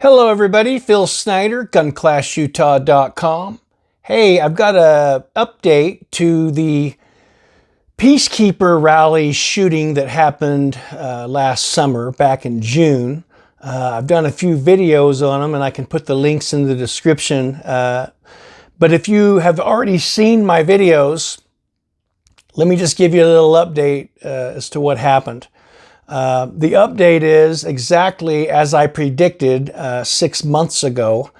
Hello everybody, Phil Snyder, GunClassUtah.com. Hey, I've got an update to the Peacekeeper rally shooting that happened last summer, back in June. I've done a few videos on them and I can put the links in the description. But if you have already seen my videos, let me just give you a little update as to what happened. The update is exactly as I predicted 6 months ago.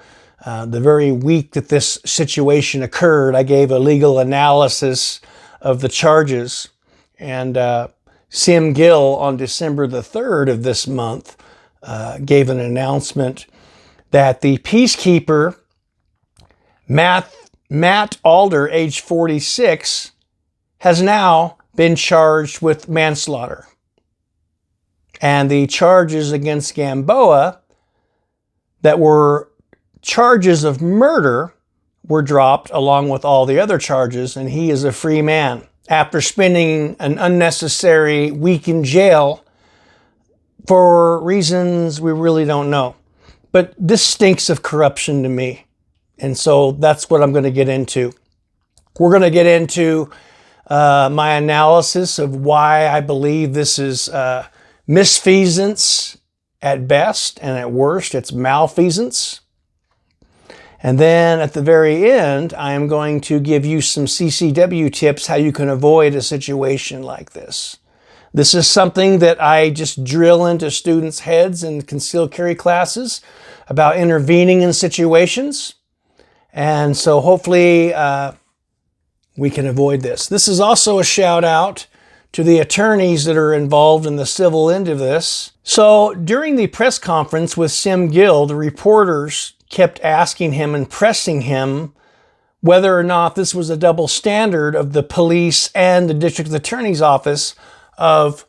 The very week that this situation occurred, I gave a legal analysis of the charges. And Sim Gill on December the 3rd of this month gave an announcement that the Peacekeeper Matt Alder, age 46, has now been charged with manslaughter. And the charges against Gamboa that were charges of murder were dropped along with all the other charges, and he is a free man after spending an unnecessary week in jail for reasons we really don't know. But this stinks of corruption to me, and so that's what I'm going to get into. We're going to get into my analysis of why I believe this is misfeasance at best, and at worst, it's malfeasance. And then at the very end, I am going to give you some CCW tips how you can avoid a situation like this. This is something that I just drill into students' heads in concealed carry classes about intervening in situations. And so hopefully we can avoid this. This is also a shout out to the attorneys that are involved in the civil end of this. So during the press conference with Sim Gill, the reporters kept asking him and pressing him whether or not this was a double standard of the police and the district attorney's office of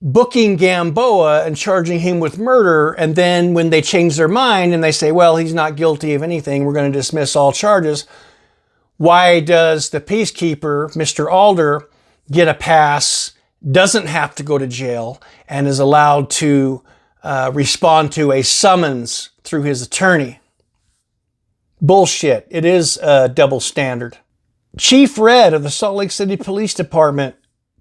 booking Gamboa and charging him with murder, and then when they change their mind and they say, well, he's not guilty of anything, we're going to dismiss all charges, why does the Peacekeeper, Mr. Alder, get a pass, doesn't have to go to jail, and is allowed to respond to a summons through his attorney? Bullshit. It is a double standard. Chief Redd of the Salt Lake City Police Department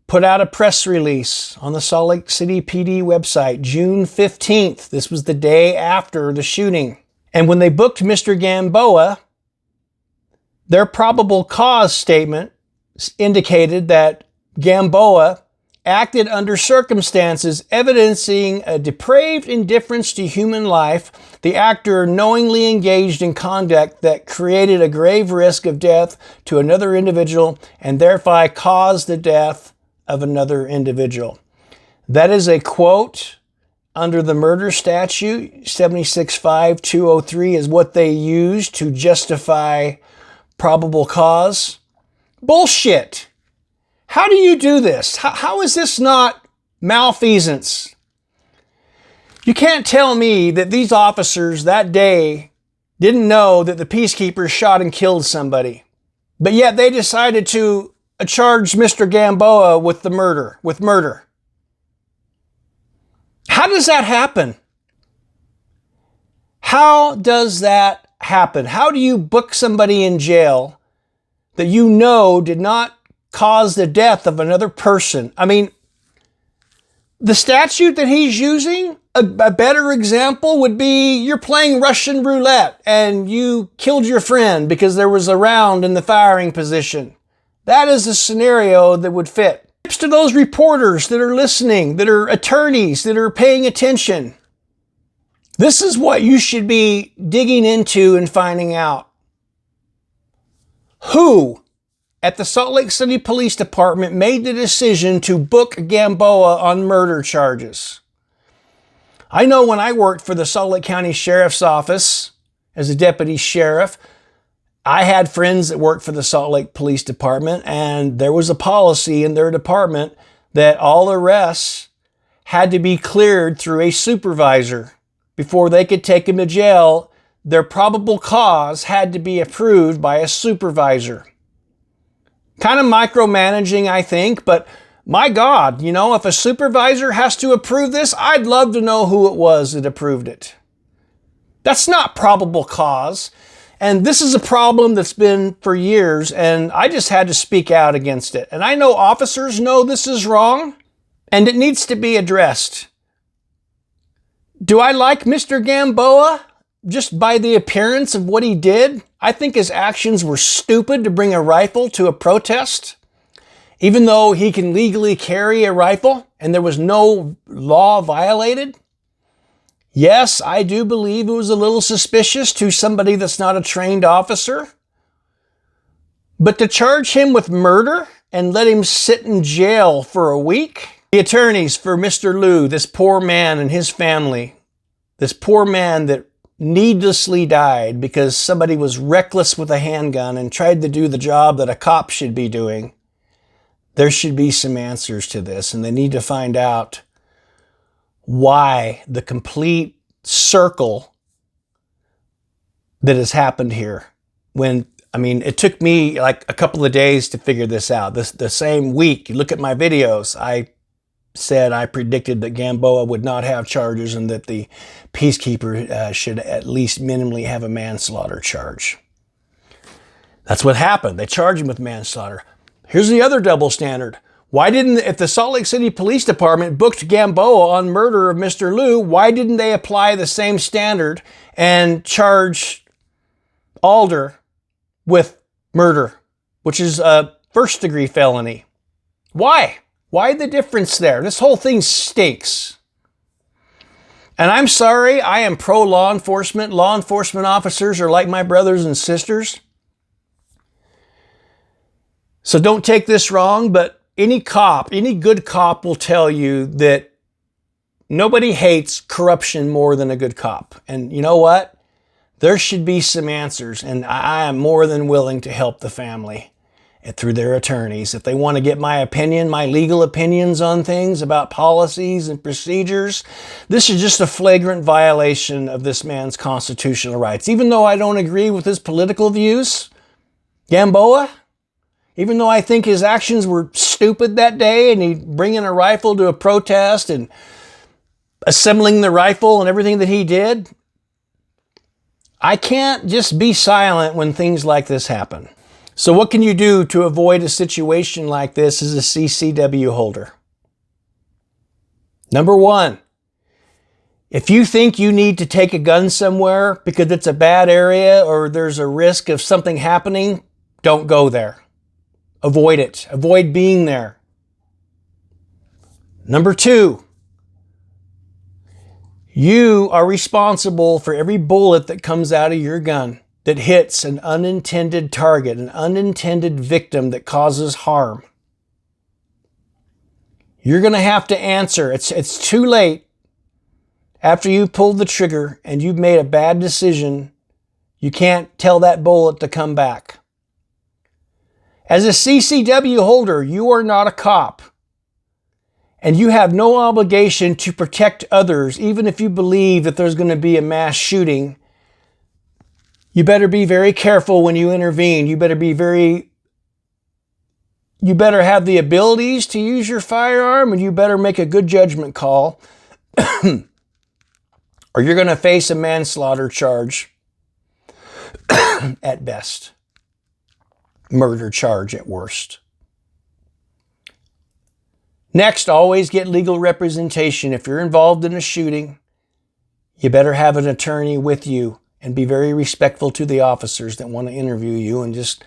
put out a press release on the Salt Lake City PD website, June 15th. This was the day after the shooting. And when they booked Mr. Gamboa, their probable cause statement indicated that Gamboa acted under circumstances evidencing a depraved indifference to human life. The actor knowingly engaged in conduct that created a grave risk of death to another individual and thereby caused the death of another individual. That is a quote under the murder statute, 765203 is what they use to justify probable cause. Bullshit. How do you do this? How is this not malfeasance? You can't tell me that these officers that day didn't know that the Peacekeepers shot and killed somebody, but yet they decided to charge Mr. Gamboa with murder. How does that happen? How does that happen? How do you book somebody in jail that you know did not cause the death of another person? I mean, the statute that he's using, a better example would be you're playing Russian roulette and you killed your friend because there was a round in the firing position. That is a scenario that would fit. Tips to those reporters that are listening, that are attorneys, that are paying attention. This is what you should be digging into and finding out. Who at the Salt Lake City Police Department made the decision to book Gamboa on murder charges? I know when I worked for the Salt Lake County Sheriff's Office as a deputy sheriff, I had friends that worked for the Salt Lake Police Department, and there was a policy in their department that all arrests had to be cleared through a supervisor before they could take him to jail. Their probable cause had to be approved by a supervisor. Kind of micromanaging, I think, but my God, you know, if a supervisor has to approve this, I'd love to know who it was that approved it. That's not probable cause. And this is a problem that's been for years, and I just had to speak out against it. And I know officers know this is wrong, and it needs to be addressed. Do I like Mr. Gamboa just by the appearance of what he did? I think his actions were stupid to bring a rifle to a protest, even though he can legally carry a rifle and there was no law violated. Yes, I do believe it was a little suspicious to somebody that's not a trained officer. But to charge him with murder and let him sit in jail for a week? The attorneys for Mr. Liu, this poor man and his family, this poor man that needlessly died because somebody was reckless with a handgun and tried to do the job that a cop should be doing. There should be some answers to this, and they need to find out why the complete circle that has happened here. It took me like a couple of days to figure this out. The same week, you look at my videos, I said I predicted that Gamboa would not have charges and that the Peacekeeper should at least minimally have a manslaughter charge. That's what happened. They charged him with manslaughter. Here's the other double standard. If the Salt Lake City Police Department booked Gamboa on murder of Mr. Liu, why didn't they apply the same standard and charge Alder with murder, which is a first-degree felony? Why? Why the difference there? This whole thing stinks. And I'm sorry, I am pro-law enforcement. Law enforcement officers are like my brothers and sisters. So don't take this wrong, but any good cop will tell you that nobody hates corruption more than a good cop. And you know what? There should be some answers, and I am more than willing to help the family and through their attorneys. If they want to get my opinion, my legal opinions on things about policies and procedures, this is just a flagrant violation of this man's constitutional rights. Even though I don't agree with his political views, Gamboa, even though I think his actions were stupid that day and he bringing a rifle to a protest and assembling the rifle and everything that he did, I can't just be silent when things like this happen. So what can you do to avoid a situation like this as a CCW holder? Number one, if you think you need to take a gun somewhere because it's a bad area or there's a risk of something happening, don't go there. Avoid it. Avoid being there. Number two, you are responsible for every bullet that comes out of your gun that hits an unintended target, an unintended victim that causes harm. You're going to have to answer. It's too late. After you pulled the trigger and you've made a bad decision, you can't tell that bullet to come back. As a CCW holder, you are not a cop. And you have no obligation to protect others, even if you believe that there's going to be a mass shooting. You better be very careful when you intervene. You better have the abilities to use your firearm, and you better make a good judgment call. Or you're going to face a manslaughter charge at best. Murder charge at worst. Next, always get legal representation. If you're involved in a shooting, you better have an attorney with you and be very respectful to the officers that want to interview you and just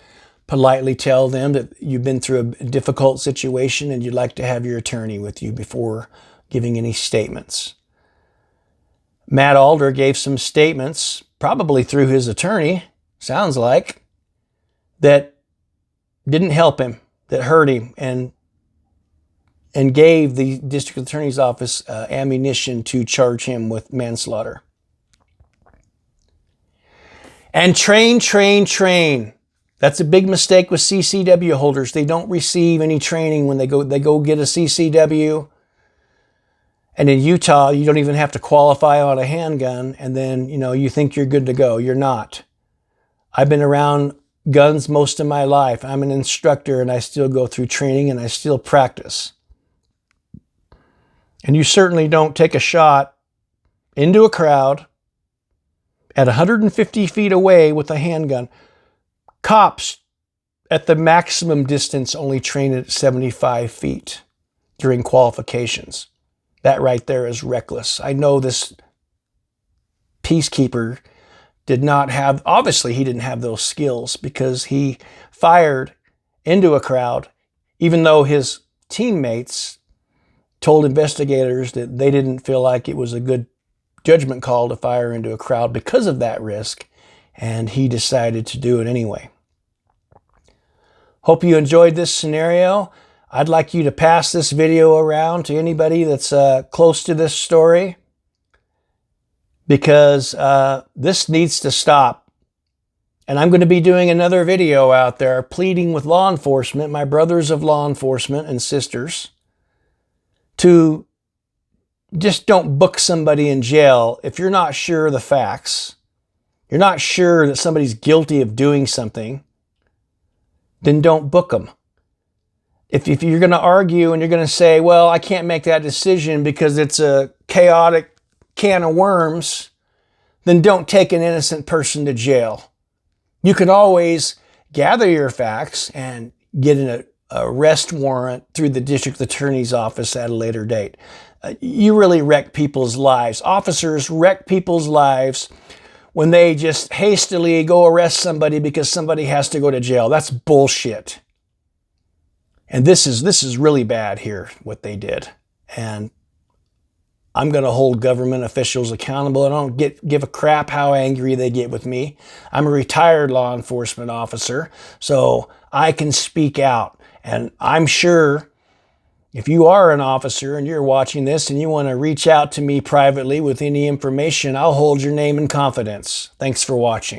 politely tell them that you've been through a difficult situation and you'd like to have your attorney with you before giving any statements. Matt Alder gave some statements, probably through his attorney, sounds like, that didn't help him, that hurt him, and gave the district attorney's office ammunition to charge him with manslaughter. And train. That's a big mistake with CCW holders. They don't receive any training when they go get a CCW. And in Utah, you don't even have to qualify on a handgun, and then, you think you're good to go. You're not. I've been around guns most of my life. I'm an instructor, and I still go through training, and I still practice. And you certainly don't take a shot into a crowd at 150 feet away with a handgun. Cops at the maximum distance only train at 75 feet during qualifications. That right there is reckless. I know this peacekeeper did not have, obviously he didn't have those skills, because he fired into a crowd, even though his teammates told investigators that they didn't feel like it was a good judgment call to fire into a crowd because of that risk, and he decided to do it anyway. Hope you enjoyed this scenario. I'd like you to pass this video around to anybody that's close to this story, because this needs to stop. And I'm going to be doing another video out there pleading with law enforcement, my brothers of law enforcement and sisters, to just don't book somebody in jail if you're not sure of the facts. You're not sure that somebody's guilty of doing something, then don't book them. If you're going to argue and you're going to say, well, I can't make that decision because it's a chaotic can of worms, then don't take an innocent person to jail. You can always gather your facts and get an arrest warrant through the district attorney's office at a later date. You really wreck people's lives. Officers wreck people's lives when they just hastily go arrest somebody because somebody has to go to jail. That's bullshit. And this is really bad here, what they did. And I'm going to hold government officials accountable. I don't give a crap how angry they get with me. I'm a retired law enforcement officer, so I can speak out. And I'm sure if you are an officer and you're watching this and you want to reach out to me privately with any information, I'll hold your name in confidence. Thanks for watching.